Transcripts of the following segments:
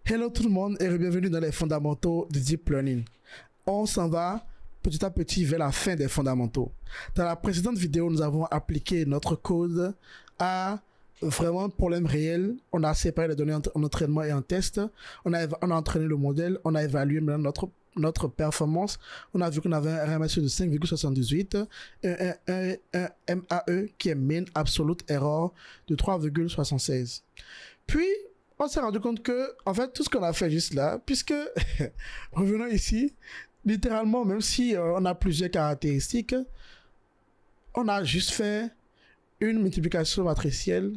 Hello tout le monde et bienvenue dans les fondamentaux du Deep Learning. On s'en va petit à petit vers la fin des fondamentaux. Dans la précédente vidéo, nous avons appliqué notre code à vraiment un problème réel. On a séparé les données en entraînement et en test. On a entraîné le modèle, on a évalué maintenant notre performance. On a vu qu'on avait un RMSE de 5,78 et un MAE qui est Mean Absolute Error de 3,76. Puis, on s'est rendu compte que, en fait, tout ce qu'on a fait juste là, puisque, revenons ici, littéralement, même si on a plusieurs caractéristiques, on a juste fait une multiplication matricielle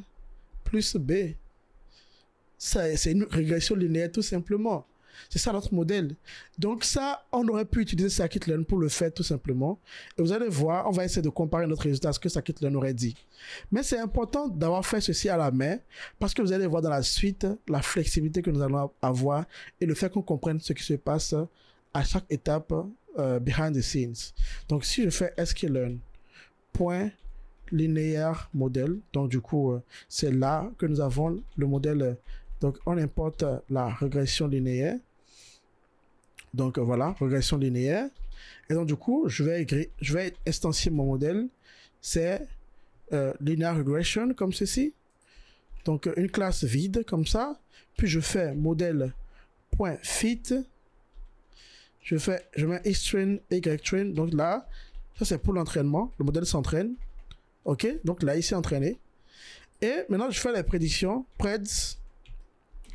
plus B. C'est une régression linéaire tout simplement. C'est ça notre modèle. Donc ça, on aurait pu utiliser scikit-learn pour le faire tout simplement. Et vous allez voir, on va essayer de comparer notre résultat à ce que scikit-learn aurait dit. Mais c'est important d'avoir fait ceci à la main parce que vous allez voir dans la suite la flexibilité que nous allons avoir et le fait qu'on comprenne ce qui se passe à chaque étape behind the scenes. Donc si je fais sklearn point linéaire modèle, donc du coup c'est là que nous avons le modèle. Donc on importe la régression linéaire. Donc voilà, régression linéaire. Et donc du coup, je vais instancier mon modèle. C'est linear regression comme ceci. Donc une classe vide comme ça. Puis je fais modèle.fit. Je mets xtrain, ytrain. Donc là, ça c'est pour l'entraînement. Le modèle s'entraîne. Ok, donc là ici entraîné. Et maintenant je fais les prédictions. Preds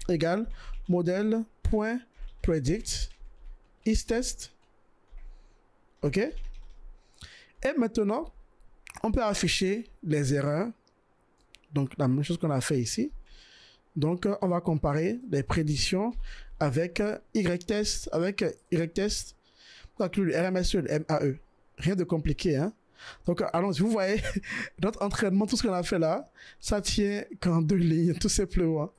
égale modèle.predict isTest. Ok. Et maintenant, on peut afficher les erreurs. Donc, la même chose qu'on a fait ici. Donc, on va comparer les prédictions avec yTest. Avec yTest, on inclut le RMSE et le MAE. Rien de compliqué, hein. Donc, allons-y. Vous voyez, notre entraînement, tout ce qu'on a fait là, ça tient qu'en 2 lignes, tout simplement.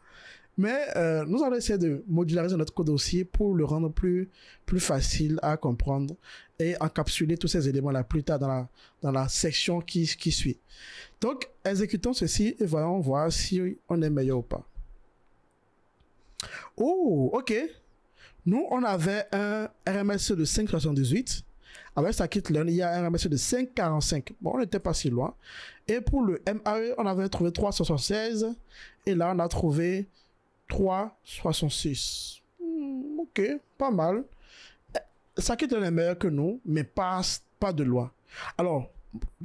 Mais nous allons essayer de modulariser notre code aussi pour le rendre plus facile à comprendre et encapsuler tous ces éléments là plus tard dans la section qui suit. Donc, exécutons ceci et voyons voir si on est meilleur ou pas. Oh, ok. Nous, on avait un RMSE de 5,78. Avec scikit-learn, il y a un RMSE de 5,45. Bon, on n'était pas si loin. Et pour le MAE, on avait trouvé 3,76. Et là, on a trouvé 3,66. Ok, pas mal. Scikit-learn est meilleur que nous, mais pas de loin. Alors,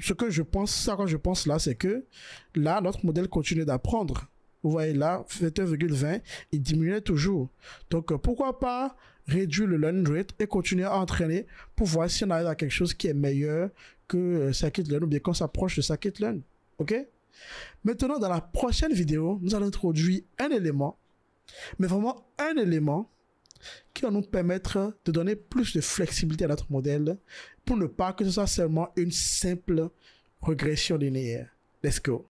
ce que je pense là, c'est que là, notre modèle continue d'apprendre. Vous voyez là, 21,20, il diminuait toujours. Donc, pourquoi pas réduire le learning rate et continuer à entraîner pour voir si on arrive à quelque chose qui est meilleur que scikit-learn ou bien qu'on s'approche de scikit-learn. Ok? Maintenant, dans la prochaine vidéo, nous allons introduire un élément, mais vraiment un élément qui va nous permettre de donner plus de flexibilité à notre modèle pour ne pas que ce soit seulement une simple régression linéaire. Let's go.